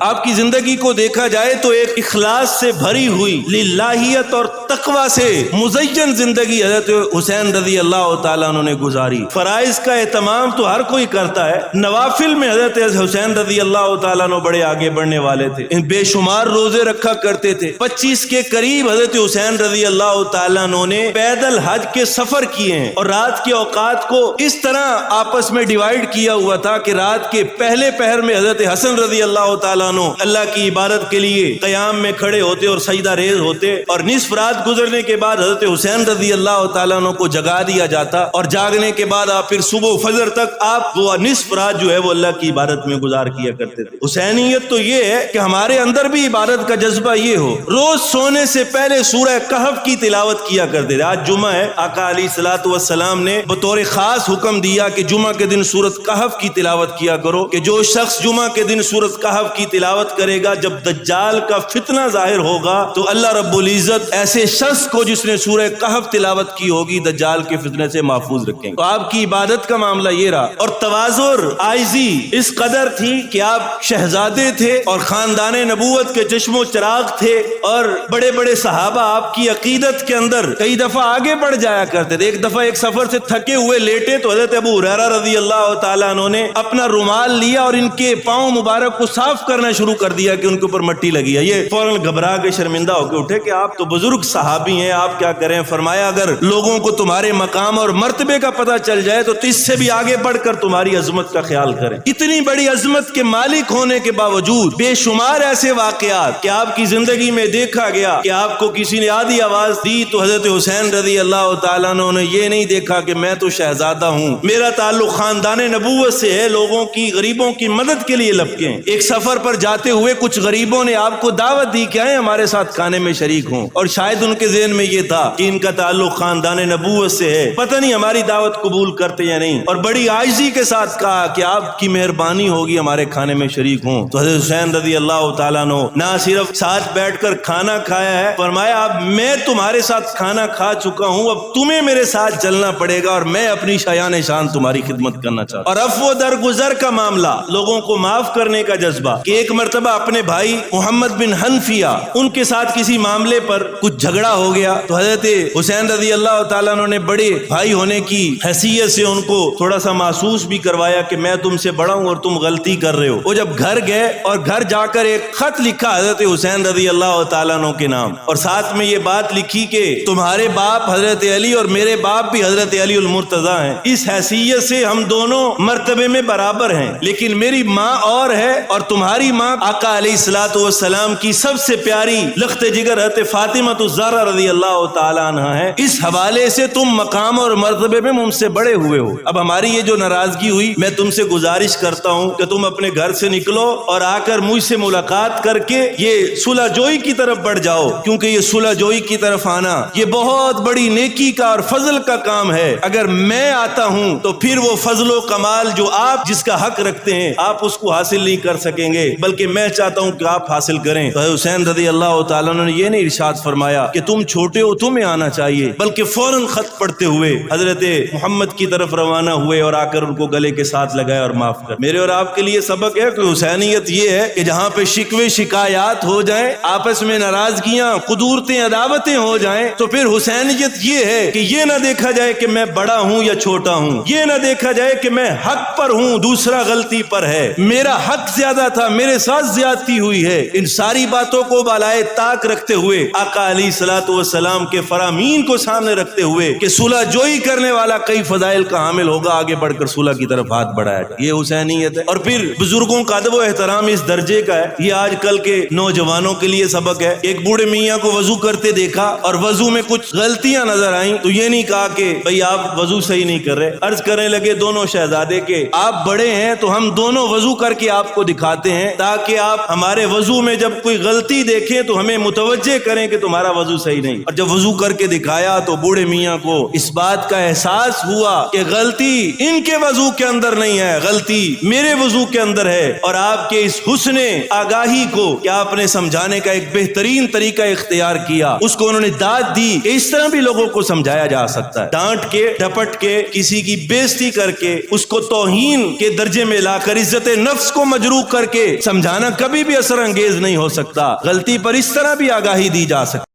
آپ کی زندگی کو دیکھا جائے تو ایک اخلاص سے بھری ہوئی للہیت اور تقوی سے مزین زندگی حضرت حسین رضی اللہ تعالیٰ عنہ نے گزاری۔ فرائض کا اہتمام تو ہر کوئی کرتا ہے، نوافل میں حضرت حسین رضی اللہ تعالیٰ عنہ بڑے آگے بڑھنے والے تھے، بے شمار روزے رکھا کرتے تھے۔ 25 کے قریب حضرت حسین رضی اللہ تعالیٰ عنہ نے پیدل حج کے سفر کیے ہیں، اور رات کے اوقات کو اس طرح آپس میں ڈیوائیڈ کیا ہوا تھا کہ رات کے پہلے پہر میں حضرت حسن رضی اللہ تعالیٰ عنہ اللہ کی عبادت کے لیے قیام میں کھڑے ہوتے اور سجدہ ریز ہوتے، اور نصف رات گزرنے کے بعد حضرت حسین رضی اللہ تعالیٰ عنہ کو جگا دیا جاتا، اور جاگنے کے بعد آپ پھر صبح فجر تک آپ وہ نصف رات جو ہے وہ اللہ کی عبادت میں گزار کیا کرتے تھے۔ حسینیت تو یہ ہے کہ ہمارے اندر بھی عبادت کا جذبہ یہ ہو، روز سونے سے پہلے سورہ کہف کی تلاوت کیا کرتے تھے۔ آج جمعہ ہے، آقا علیہ الصلوۃ والسلام نے بطور خاص حکم دیا کہ جمعہ کے دن سورۃ کہف کی تلاوت کیا کرو، کہ جو شخص جمعہ کے دن سورۃ کہف کی تلاوت کرے گا، جب دجال کا فتنہ ظاہر ہوگا تو اللہ رب العزت ایسے شخص کو جس نے سورہ کہف تلاوت کی ہوگی دجال کے فتنے سے محفوظ رکھیں گے۔ تو آپ کی عبادت کا معاملہ یہ رہا، اور تواضع اور عاجزی اس قدر تھی کہ آپ شہزادے تھے اور خاندان نبوت کے چشم و چراغ تھے، اور بڑے بڑے صحابہ آپ کی عقیدت کے اندر کئی دفعہ آگے بڑھ جایا کرتے تھے۔ ایک دفعہ ایک سفر سے تھکے ہوئے لیٹے تو حضرت ابو ہریرہ رضی اللہ تعالیٰ عنہ نے اپنا رومال لیا اور ان کے پاؤں مبارک کو صاف کرنا شروع کر دیا کہ ان کے اوپر مٹی لگی ہے۔ یہ فوراً گھبرا کے شرمندہ ہو کے اٹھے کہ آپ تو بزرگ صحابی ہیں، آپ کیا کریں؟ فرمایا اگر لوگوں کو تمہارے مقام اور مرتبے کا پتہ چل جائے تو اس سے بھی آگے بڑھ کر تمہاری عظمت کا خیال کریں۔ اتنی بڑی عظمت کے مالک ہونے کے باوجود بے شمار ایسے واقعات کہ آپ کی زندگی میں دیکھا گیا کہ آپ کو کسی نے آدھی آواز دی تو حضرت حسین رضی اللہ تعالیٰ عنہ نے یہ نہیں دیکھا کہ میں تو شہزادہ ہوں، میرا تعلق خاندان نبوت سے ہے، لوگوں کی غریبوں کی مدد کے لیے لپکیں۔ ایک سفر پر جاتے ہوئے کچھ غریبوں نے آپ کو دعوت دی کہ آئیں ہمارے ساتھ کھانے میں شریک ہوں، اور شاید ان کے ذہن میں یہ تھا کہ ان کا تعلق خاندان نبوت سے ہے، پتہ نہیں ہماری دعوت قبول کرتے یا نہیں، اور بڑی عاجزی کے ساتھ کہا کہ آپ کی مہربانی ہوگی ہمارے کھانے میں شریک ہوں۔ تو حضرت حسین رضی اللہ تعالیٰ عنہ نہ صرف ساتھ بیٹھ کر کھانا کھایا ہے، فرمایا اب میں تمہارے ساتھ کھانا کھا چکا ہوں، اب تمہیں میرے ساتھ چلنا پڑے گا، اور میں اپنی شایان شان تمہاری خدمت کرنا چاہتا ہوں۔ اور عفو درگزر کا معاملہ، لوگوں کو معاف کرنے کا جذبہ، کہ ایک مرتبہ اپنے بھائی محمد بن حنفیہ ان کے ساتھ کسی معاملے پر کچھ جھگڑا ہو گیا، تو حضرت حسین رضی اللہ تعالیٰ عنہ نے بڑے بھائی ہونے کی حیثیت سے ان کو تھوڑا سا محسوس بھی کروایا کہ میں تم سے بڑا ہوں اور تم غلطی کر رہے ہو۔ وہ جب گھر گئے اور گھر جا کر ایک خط لکھا حضرت حسین رضی اللہ تعالیٰ عنہ کے نام، اور ساتھ میں یہ بات لکھی کہ تمہارے باپ حضرت علی اور میرے باپ بھی حضرت علی المرتضیٰ ہیں، اس حیثیت سے ہم دونوں مرتبے میں برابر ہیں، لیکن میری ماں اور ہے اور تمہاری ماں آقا علیہ الصلوۃ والسلام کی سب سے پیاری لخت جگر حضرت فاطمہ الزہرا رضی اللہ تعالیٰ عنہ ہے، اس حوالے سے تم مقام اور مرتبے میں مجھ سے بڑے ہوئے ہو۔ اب ہماری یہ جو ناراضگی ہوئی، میں تم سے گزارش کرتا ہوں کہ تم اپنے گھر سے نکلو اور آ کر مجھ سے ملاقات کر کے یہ صلح جوئی کی طرف بڑھ جاؤ، کیونکہ یہ صلح جوئی کی طرف آنا یہ بہت بڑی نیکی کا اور فضل کا کام ہے۔ اگر میں آتا ہوں تو پھر وہ فضل و کمال جو آپ جس کا حق رکھتے ہیں آپ اس کو حاصل نہیں کر سکیں گے، بلکہ میں چاہتا ہوں کہ آپ حاصل کریں۔ تو حسین رضی اللہ تعالیٰ نے یہ نہیں ارشاد فرمایا کہ تم چھوٹے ہو تمہیں آنا چاہیے، بلکہ فوراً خط پڑھتے ہوئے حضرت محمد کی طرف روانہ ہوئے اور آ کر ان کو گلے کے ساتھ لگایا اور معاف کر۔ میرے اور آپ کے لیے سبق ہے کہ حسینیت یہ ہے کہ جہاں پہ شکوے شکایات ہو جائیں، آپس میں ناراضگیاں قدورتیں عداوتیں ہو جائیں، تو پھر حسینیت یہ ہے کہ یہ نہ دیکھا جائے کہ میں بڑا ہوں یا چھوٹا ہوں، یہ نہ دیکھا جائے کہ میں حق پر ہوں دوسرا غلطی پر ہے، میرا حق زیادہ تھا میرے ساتھ زیادتی ہوئی ہے۔ ان ساری باتوں کو بالائے طاق رکھتے ہوئے، آقا علیہ الصلوۃ والسلام کے فرامین کو سامنے رکھتے ہوئے کہ صلح جوئی کرنے والا کئی فضائل کا حامل ہوگا، آگے بڑھ کر صلح کی طرف ہاتھ بڑھایا جائے، یہ حسینیت ہے۔ اور پھر بزرگوں کا ادب و احترام اس درجے کا ہے، یہ آج کل کے نوجوانوں کے لیے سبق ہے۔ ایک بوڑھے میاں کو وضو کرتے دیکھا اور وضو میں کچھ غلطیاں نظر آئیں تو یہ نہیں کہا کہ بھئی آپ وضو صحیح نہیں کر رہے، عرض کرنے لگے دونوں شہزادے کے آپ بڑے ہیں تو ہم دونوں وضو کر کے آپ کو دکھاتے ہیں، تاکہ آپ ہمارے وضو میں جب کوئی غلطی دیکھیں تو ہمیں متوجہ کریں کہ تمہارا وضو وضو صحیح نہیں. اور جب وضو کر کے دکھایا تو بوڑھے میاں کو اس بات کا احساس ہوا کہ غلطی ان کے وضو کے اندر نہیں ہے، غلطی میرے وضو کے اندر ہے. اور آپ کے اس حسن آگاہی کو کہ آپ نے سمجھانے کا ایک بہترین طریقہ اختیار کیا، اس کو انہوں نے داد دی کہ اس طرح بھی لوگوں کو سمجھایا جا سکتا ہے. ڈانٹ کے، ڈپٹ کے، کسی کی بےزتی کر کے، اس کو توہین کے درجے میں لا کر، عزت نفس کو مجروح کر کے سمجھانا کبھی بھی اثر انگیز نہیں ہو سکتا. غلطی پر اس طرح بھی آگاہی دی جا سکتی.